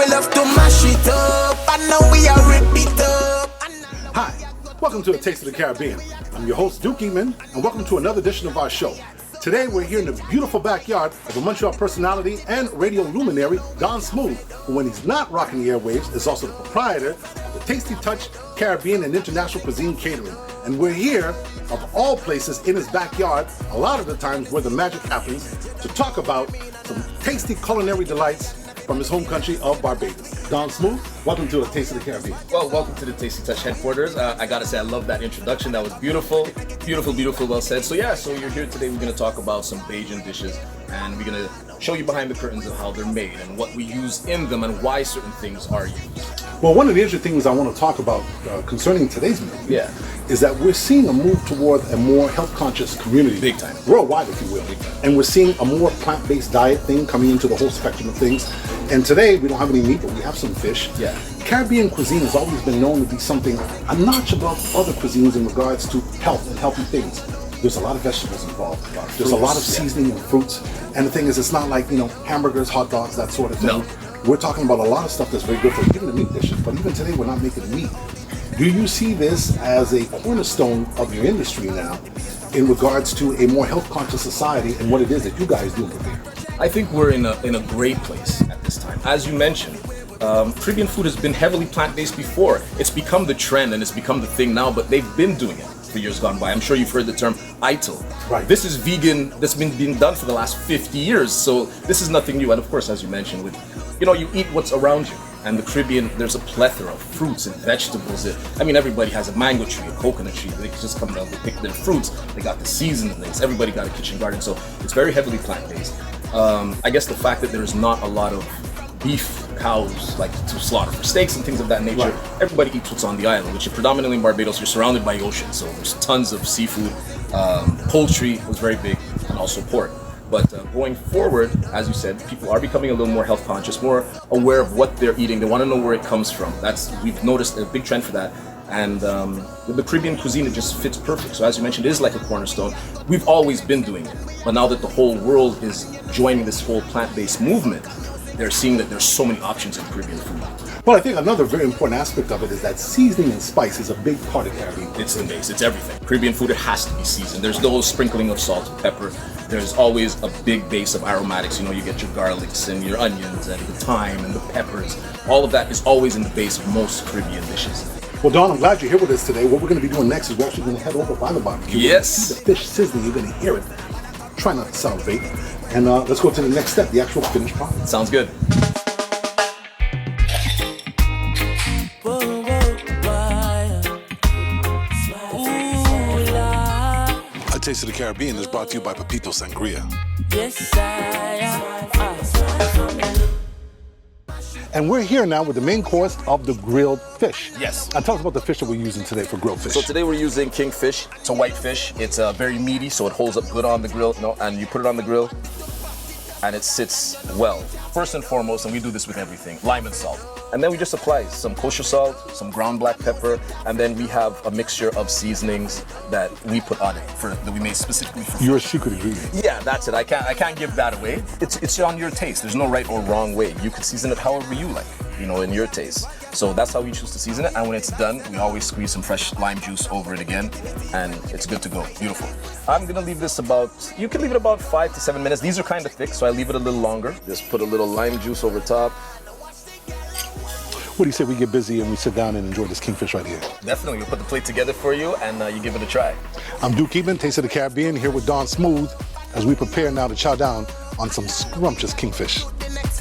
we love to mash it up. I know we are rip it up. Hi, welcome to A Taste of the Caribbean. I'm your host, Duke Eman, and welcome to another edition of our show. Today we're here in the beautiful backyard of a Montreal personality and radio luminary, Don Smooth, who when he's not rocking the airwaves is also the proprietor of the Tasty Touch Caribbean and International Cuisine Catering. And we're here, of all places, in his backyard, a lot of the times where the magic happens, to talk about some tasty culinary delights from his home country of Barbados. Don Smooth, welcome to A Taste of the Caribbean. Well, welcome to the Tasty Touch headquarters. I gotta say, I love that introduction. That was beautiful, beautiful, beautiful, well said. So you're here today. We're gonna talk about some Bajan dishes, and we're gonna show you behind the curtains of how they're made and what we use in them and why certain things are used. Well, one of the interesting things I want to talk about concerning today's menu is that we're seeing a move toward a more health-conscious community. Big time. Worldwide, if you will. Big time. And we're seeing a more plant-based diet thing coming into the whole spectrum of things. And today, we don't have any meat, but we have some fish. Yeah. Caribbean cuisine has always been known to be something a notch above other cuisines in regards to health and healthy things. There's a lot of vegetables involved. There's a lot of seasoning and fruits. And the thing is, it's not like, hamburgers, hot dogs, that sort of thing. No. We're talking about a lot of stuff that's very good for even the meat dishes. But even today, we're not making meat. Do you see this as a cornerstone of your industry now in regards to a more health-conscious society and what it is that you guys do over there? I think we're in a great place at this time. As you mentioned, Caribbean food has been heavily plant-based before. It's become the trend and it's become the thing now, but they've been doing it for years gone by. I'm sure you've heard the term ETL. Right. This is vegan, that's been being done for the last 50 years, so this is nothing new. And of course, as you mentioned, you eat what's around you. And the Caribbean, there's a plethora of fruits and vegetables. Everybody has a mango tree, a coconut tree. They just come down, they pick their fruits. They got the seasonings. Everybody got a kitchen garden. So it's very heavily plant-based. I guess the fact that there's not a lot of beef cows like to slaughter for steaks and things of that nature. Right. Everybody eats what's on the island, which is predominantly in Barbados. You're surrounded by ocean, so there's tons of seafood. Poultry was very big, and also pork. But going forward, as you said, people are becoming a little more health conscious, more aware of what they're eating. They want to know where it comes from. We've noticed a big trend for that. And with the Caribbean cuisine, it just fits perfect. So as you mentioned, it is like a cornerstone. We've always been doing it. But now that the whole world is joining this whole plant-based movement, they're seeing that there's so many options in Caribbean food. Well, I think another very important aspect of it is that seasoning and spice is a big part of Caribbean food. It's the base, it's everything. Caribbean food, it has to be seasoned. There's no sprinkling of salt and pepper. There's always a big base of aromatics. You get your garlics and your onions and the thyme and the peppers. All of that is always in the base of most Caribbean dishes. Well, Don, I'm glad you're here with us today. What we're going to be doing next is we're actually going to head over by the barbecue. Yes. The fish sizzling, you're going to hear it. Try not to salivate. And let's go to the next step, the actual finished product. Sounds good. A Taste of the Caribbean is brought to you by Pepito Sangria. Yes, And we're here now with the main course of the grilled fish. Yes. Now tell us about the fish that we're using today for grilled fish. So today we're using kingfish. It's a white fish. It's very meaty, so it holds up good on the grill. And you put it on the grill, and it sits well. First and foremost, and we do this with everything, lime and salt. And then we just apply some kosher salt, some ground black pepper, and then we have a mixture of seasonings that we put on it that we made specifically for Your fish. secret ingredient. Yeah, that's it. I can't give that away. It's on your taste. There's no right or wrong way. You can season it however you like, in your taste. So that's how we choose to season it. And when it's done, we always squeeze some fresh lime juice over it again, and it's good to go. Beautiful. I'm gonna leave this you can leave it about 5 to 7 minutes. These are kind of thick, so I leave it a little longer. Just put a little lime juice over top. What do you say we get busy and we sit down and enjoy this kingfish right here? Definitely, we'll put the plate together for you, and you give it a try. I'm Duke Eman, Taste of the Caribbean, here with Don Smooth as we prepare now to chow down on some scrumptious kingfish. The next